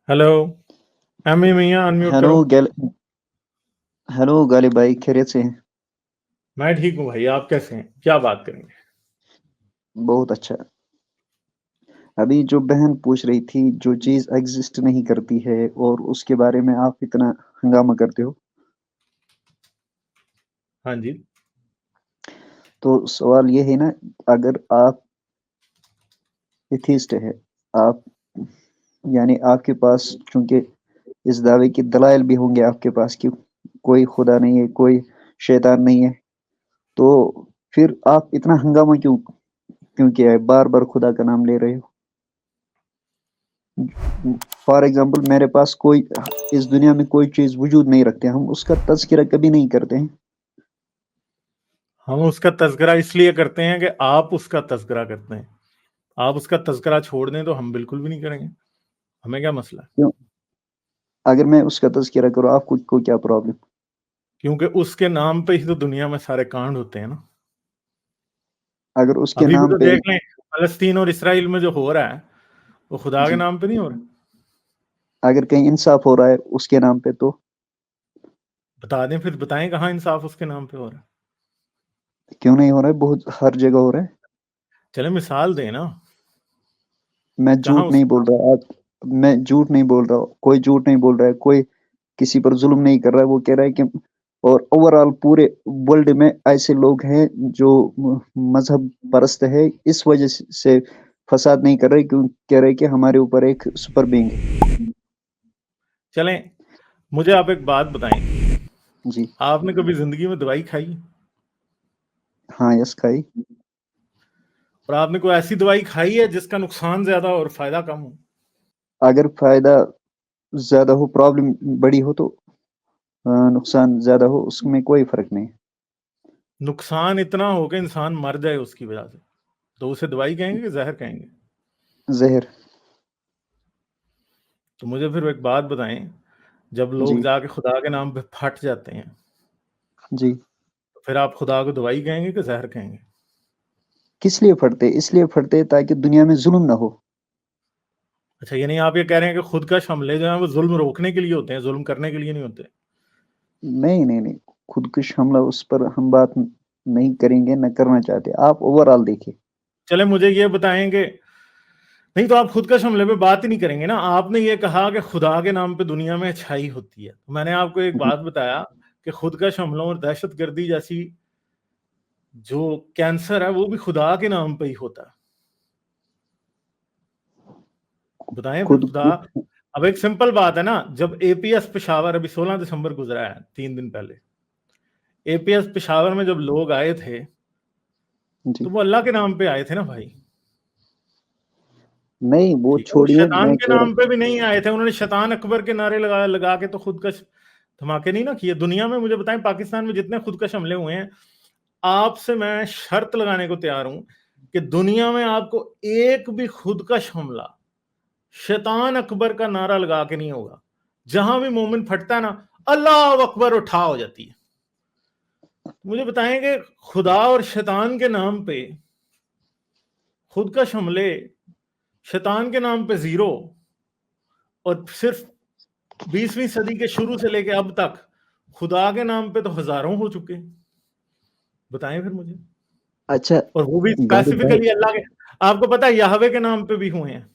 Hello, Amy मियाँ unmute hello करो। Hello Ghalib भाई, खैरियत से हैं? मैं ठीक हूँ भाई, आप कैसे हैं? क्या बात करेंगे? बहुत अच्छा। अभी जो बहन पूछ रही थी, जो चीज़ एग्जिस्ट नहीं करती है और उसके बारे में आप इतना हंगामा करते हो, हाँ जी। तो सवाल ये है ना, अगर आप एथिस्ट है, आप यानी आपके पास चूंकि इस दावे की दलाइल भी होंगे आपके पास कि कोई खुदा नहीं है, कोई शैतान नहीं है, तो फिर आप इतना हंगामा क्यों क्यों किया है? बार बार खुदा का नाम ले रहे हो। फॉर एग्जाम्पल, मेरे पास कोई इस दुनिया में कोई चीज वजूद नहीं रखते, हम उसका तज़किरा कभी नहीं करते हैं। हम उसका तज़किरा इसलिए करते हैं कि आप उसका तज़किरा करते हैं। आप उसका तज़किरा छोड़ दें तो हम बिल्कुल भी नहीं करेंगे। हमें क्या मसला है? क्यों? अगर मैं उसका तज़किरा करूँ, आपको को क्या प्रॉब्लम? क्योंकि उसके नाम पे ही तो दुनिया में सारे कांड होते हैं ना। अगर उसके अभी भी नाम तो पे, देख लें, फलस्तीन और इसराइल में जो हो रहा है वो खुदा के जी, नाम पे नहीं हो रहा। अगर कहीं इंसाफ हो रहा है उसके नाम पे, तो बता दें, फिर बताएं कहाँ इंसाफ उसके नाम पे हो रहा है। क्यों नहीं हो रहा है? बहुत हर जगह हो रहा है। चले मिसाल दें ना, मैं कहाँ झूठ नहीं उसके बोल नाम। रहा, आज मैं झूठ नहीं बोल रहा, कोई झूठ नहीं बोल रहा है, कोई किसी पर जुल्म नहीं कर रहा है। वो कह रहा है कि, और ओवरऑल पूरे वर्ल्ड में ऐसे लोग हैं जो मजहब परस्त है, इस वजह से फसाद नहीं कर रहे, क्यों कह रहे कि हमारे ऊपर एक सुपर बीइंग है। चलें, मुझे आप एक बात बताएं, जी। आपने कभी जिंदगी में दवाई खाई? हाँ, यस खाई। और आपने कोई ऐसी दवाई खाई है जिसका नुकसान ज्यादा और फायदा कम हो? अगर फायदा ज्यादा हो, प्रॉब्लम बड़ी हो, तो नुकसान ज्यादा हो, उसमें कोई फर्क नहीं। नुकसान इतना हो कि इंसान मर जाए उसकी वजह से, तो उसे दवाई कहेंगे कि जहर कहेंगे? जहर। तो मुझे फिर एक बात बताएं, जब लोग जी। जाके खुदा के नाम पे फट जाते हैं, जी। तो फिर आप खुदा को दवाई कहेंगे कि जहर कहेंगे? किस लिए फटते? इसलिए फटते ताकि दुनिया में जुल्म ना हो। अच्छा, यानी आप ये कह रहे हैं कि खुद का हमले जो है वो जुल्म रोकने के लिए होते हैं, जुल्म करने के लिए नहीं होते? नहीं नहीं नहीं, खुदकुश हमला उस पर हम बात नहीं करेंगे, न करना चाहते। आप ओवरऑल देखिए। चले मुझे ये बताएं कि नहीं, तो आप खुद का हमले पे बात ही नहीं करेंगे ना। आपने ये कहा कि खुदा के नाम पे दुनिया में अच्छाई होती है, तो मैंने आपको एक बात बताया कि खुद का हमलों और दहशतगर्दी जैसी जो कैंसर है वो भी खुदा के नाम पे ही होता है। बताएं फिर खुद खुदा। खुद अब एक सिंपल बात है ना, जब एपीएस पेशावर अभी 16 दिसंबर गुजरा है 3 दिन पहले, एपीएस पेशावर में जब लोग आए थे तो जी। वो अल्लाह के नाम पे आए थे ना भाई। नहीं, वो ठीक है, वो छोड़िए, शैतान मैं के कह नाम रहा। पे भी नहीं आए थे, उन्होंने शैतान अकबर के नारे लगा लगा के तो खुद का धमाके नहीं ना किए दुनिया में। मुझे बताएं, पाकिस्तान में जितने खुदकश हमले हुए हैं, आपसे मैं शर्त लगाने को तैयार हूं कि दुनिया में आपको एक भी खुदकश हमला शैतान अकबर का नारा लगा के नहीं होगा। जहां भी मोमिन फटता है ना, अल्लाह अकबर उठा हो जाती है। मुझे बताएंगे, खुदा और शैतान के नाम पे खुदकश हमले, शैतान के नाम पे जीरो, और सिर्फ 20वीं सदी के शुरू से लेके अब तक खुदा के नाम पे तो हजारों हो चुके हैं। बताएं फिर मुझे। अच्छा, और वो भी गालिब भाई, स्पेसिफिकली अल्लाह के। आपको पता है याहवे के नाम पे भी हुए हैं,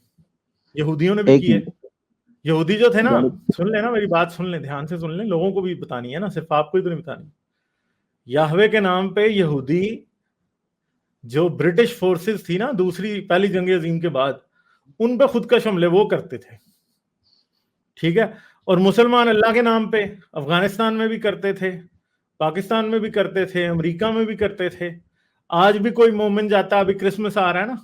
यहूदियों ने भी एक किए। मिनट। यहूदी जो थे ना, गालिब, सुन लेना मेरी बात, सुन ले ध्यान से सुन ले, लोगों को भी बतानी है ना, सिर्फ आपको ही तो नहीं बतानी। याहवे के नाम पे यहूदी, जो ब्रिटिश फोर्सेस थी ना दूसरी पहली जंग अजीम के बाद, उन पे खुद का हमले वो करते थे। ठीक है। और मुसलमान अल्लाह के नाम पे अफगानिस्तान में भी करते थे, पाकिस्तान में भी करते थे, अमेरिका में भी करते थे। आज भी कोई मोमिन जाता, अभी क्रिसमस आ रहा है ना,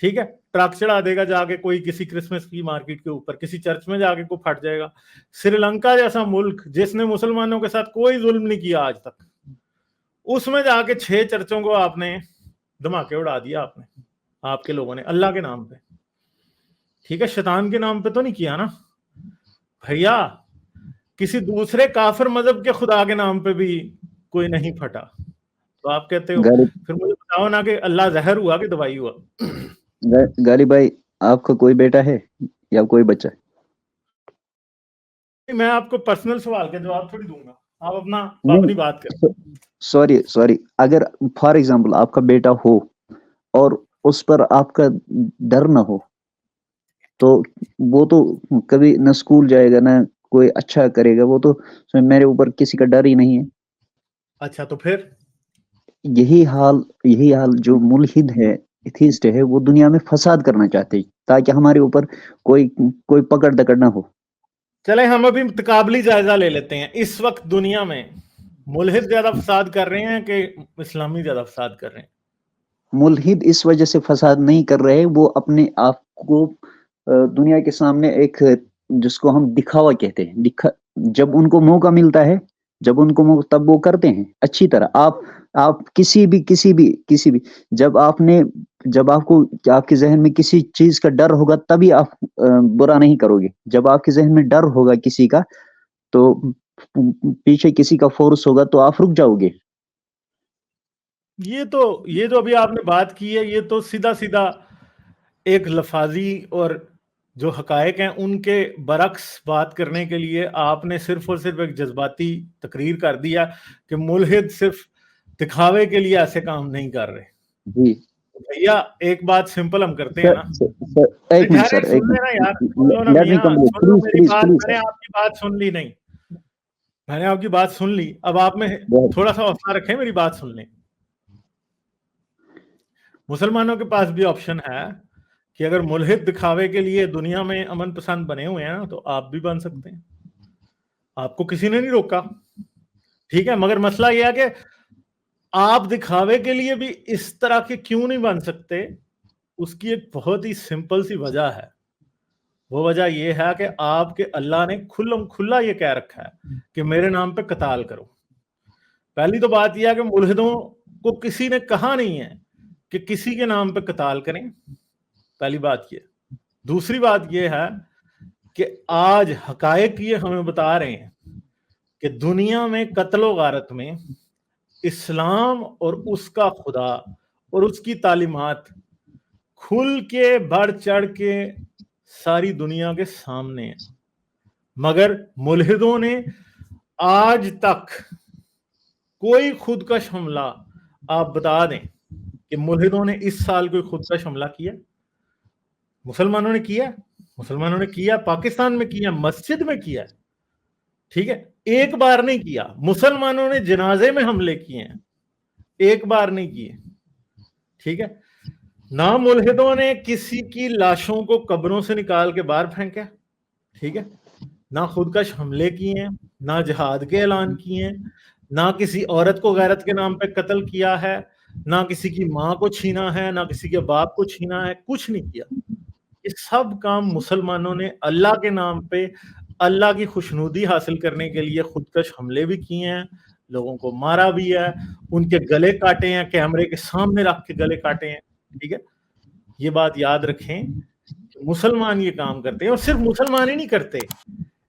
ठीक है, ट्रक चढ़ा देगा जाके कोई किसी क्रिसमस की मार्केट के ऊपर, किसी चर्च में जाके को फट जाएगा। श्रीलंका जैसा मुल्क जिसने मुसलमानों के साथ कोई जुल्म नहीं किया आज तक, उसमें जाके 6 चर्चों को आपने धमाके उड़ा दिया, आपने, आपके लोगों ने अल्लाह के नाम पे। ठीक है, शैतान के नाम पे तो नहीं किया ना भैया। किसी दूसरे काफिर मजहब के खुदा के नाम पे भी कोई नहीं फटा, तो आप कहते हो, गालिब फिर मुझे बताओ ना कि अल्लाह जहर हुआ कि दवाई हुआ? गालिब भाई, आपका कोई बेटा है या कोई बच्चा है? میں آپ کو پرسنل سوال کا جواب تھوڑی دوں گا, آپ اپنا نہیں اپنی بات کریں. سوری اگر فار ایگزامپل آپ کا بیٹا ہو اور اس پر آپ کا ڈر نہ ہو تو وہ تو کبھی نہ اسکول جائے گا نہ کوئی اچھا کرے گا, وہ تو میرے اوپر کسی کا ڈر ہی نہیں ہے. اچھا تو پھر یہی حال جو ملحد ہے, ایتھیسٹ ہے, وہ دنیا میں فساد کرنا چاہتے ہیں تاکہ ہمارے اوپر کوئی پکڑ دکڑ نہ ہو. چلے ہم ابھی تقابلی جائزہ لے لیتے ہیں. اس وقت دنیا میں ملحد زیادہ فساد کر رہے ہیں کہ اسلامی زیادہ فساد کر رہے ہیں؟ ملحد اس وجہ سے فساد نہیں کر رہے, وہ اپنے آپ کو دنیا کے سامنے ایک جس کو ہم دکھاوا کہتے ہیں, جب ان کو موقع ملتا ہے, جب ان کو موقع تب وہ کرتے ہیں اچھی طرح. آپ کسی بھی جب آپ کو آپ کے ذہن میں کسی چیز کا ڈر ہوگا تبھی آپ برا نہیں کرو گے. جب آپ کے ذہن میں ڈر ہوگا کسی کا تو پیچھے کسی کا فورس ہوگا تو آپ رک جاؤ گے. یہ جو ابھی آپ نے بات کی ہے یہ تو سیدھا ایک لفاظی اور جو حقائق ہیں ان کے برعکس بات کرنے کے لیے آپ نے صرف اور صرف ایک جذباتی تقریر کر دیا کہ ملحد صرف دکھاوے کے لیے ایسے کام نہیں کر رہے. جی بھیا ایک بات سمپل ہم کرتے ہیں نا, ایک منٹ ٹھہرے سر, ایک سن لینا یار, سن لو نا لیٹ می میاں, کمپلیٹ سن لو میری پلیز بات. پلیز میں نے آپ کی بات سن لی نہیں, میں نے آپ کی بات سن لی, اب آپ میں تھوڑا سا حوصلہ رکھیں میری بات سن لیں. مسلمانوں کے پاس بھی آپشن ہے کہ اگر ملحد دکھاوے کے لیے دنیا میں امن پسند بنے ہوئے ہیں تو آپ بھی بن سکتے ہیں, آپ کو کسی نے نہیں روکا, ٹھیک ہے. مگر مسئلہ یہ ہے کہ آپ دکھاوے کے لیے بھی اس طرح کے کیوں نہیں بن سکتے, اس کی ایک بہت ہی سمپل سی وجہ ہے. وہ وجہ یہ ہے کہ آپ کے اللہ نے کھلا یہ کہہ رکھا ہے کہ میرے نام پہ قتال کرو. پہلی تو بات یہ ہے کہ ملحدوں کو کسی نے کہا نہیں ہے کہ کسی کے نام پہ قتال کریں, پہلی بات یہ. دوسری بات یہ ہے کہ آج حقائق یہ ہمیں بتا رہے ہیں کہ دنیا میں قتل و غارت میں اسلام اور اس کا خدا اور اس کی تعلیمات کھل کے بڑھ چڑھ کے ساری دنیا کے سامنے ہیں. مگر ملحدوں نے آج تک کوئی خودکش حملہ, آپ بتا دیں کہ ملحدوں نے اس سال کوئی خودکش حملہ کیا؟ مسلمانوں نے کیا, پاکستان میں کیا, مسجد میں کیا, ٹھیک ہے, ایک بار نہیں کیا. مسلمانوں نے جنازے میں حملے کیے ہیں, ایک بار نہیں کیے, ٹھیک ہے. نہ ملحدوں نے کسی کی لاشوں کو قبروں سے نکال کے باہر پھینکا, ٹھیک ہے, نہ خودکش حملے کیے ہیں, نہ جہاد کے اعلان کیے ہیں, نہ کسی عورت کو غیرت کے نام پہ قتل کیا ہے, نہ کسی کی ماں کو چھینا ہے, نہ کسی کے باپ کو چھینا ہے, کچھ نہیں کیا. یہ سب کام مسلمانوں نے اللہ کے نام پہ اللہ کی خوشنودی حاصل کرنے کے لیے خودکش حملے بھی کیے ہیں, لوگوں کو مارا بھی ہے, ان کے گلے کاٹے ہیں, کیمرے کے سامنے رکھ کے گلے کاٹے ہیں, ٹھیک ہے. یہ بات یاد رکھیں کہ مسلمان یہ کام کرتے ہیں, اور صرف مسلمان ہی نہیں کرتے.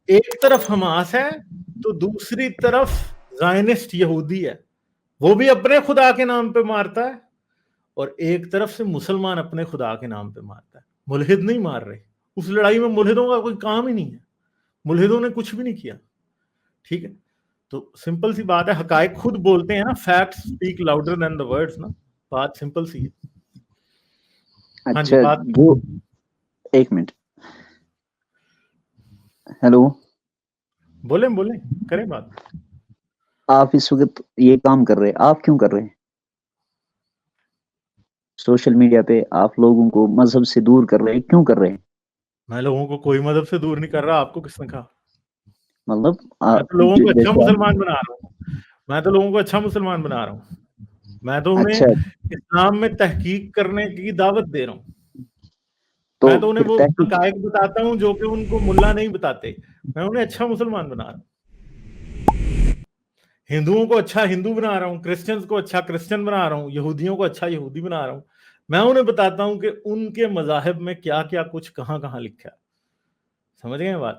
ایک طرف حماس ہے تو دوسری طرف زائنسٹ یہودی ہے, وہ بھی اپنے خدا کے نام پہ مارتا ہے, اور ایک طرف سے مسلمان اپنے خدا کے نام پہ مارتا ہے. ملحد نہیں مار رہے, اس لڑائی میں ملحدوں کا کوئی کام ہی نہیں ہے, ملحدوں نے کچھ بھی نہیں کیا, ٹھیک ہے. تو سمپل سی بات ہے, حقائق خود بولتے ہیں نا, فیکٹس اسپیک لاؤڈر دین دی ورڈز نا, بات سمپل سی ہے. ہاں جی, اچھا بات جو ایک منٹ, ہیلو, بولیں کریں بات. آپ اس وقت یہ کام کر رہے, آپ کیوں کر رہے ہیں؟ سوشل میڈیا پہ آپ لوگوں کو مذہب سے دور کر رہے ہیں, کیوں کر رہے ہیں؟ میں لوگوں کو کوئی مذہب سے دور نہیں کر رہا, آپ کو کس نے کہا؟ مطلب میں تو لوگوں کو اچھا جیسے مسلمان بنا رہا ہوں, میں تو لوگوں کو اچھا مسلمان بنا رہا ہوں, میں تو انہیں اچھا اسلام میں تحقیق کرنے کی دعوت دے رہا ہوں. تو میں تو انہیں پھر وہ تحقیق, حقائق بتاتا ہوں جو کہ ان کو ملا نہیں بتاتے, میں انہیں اچھا مسلمان بنا رہا ہوں. ہندوؤں کو اچھا ہندو بنا رہا ہوں, کرسچنز کو اچھا کرسچن بنا رہا ہوں, یہودیوں کو اچھا یہودی بنا رہا ہوں. میں انہیں بتاتا ہوں کہ ان کے مذاہب میں کیا کیا کچھ کہاں کہاں لکھا ہے. سمجھ گئے بات؟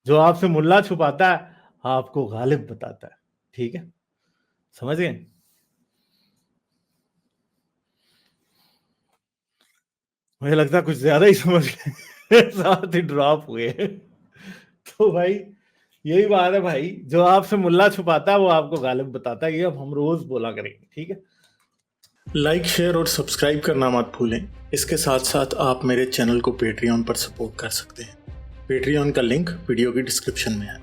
جو آپ سے ملا چھپاتا ہے آپ کو غالب بتاتا ہے, ٹھیک ہے, سمجھ گئے؟ مجھے لگتا ہے کچھ زیادہ ہی سمجھ گئے, ساتھ ہی ڈراپ ہوئے. تو بھائی यही बात है भाई, जो आपसे मुल्ला छुपाता है वो आपको गालिब बताता है। ये अब हम रोज बोला करेंगे, ठीक है। लाइक, शेयर और सब्सक्राइब करना मत भूलें। इसके साथ साथ आप मेरे चैनल को पेट्रियन पर सपोर्ट कर सकते हैं। पेट्रियन का लिंक वीडियो की डिस्क्रिप्शन में है।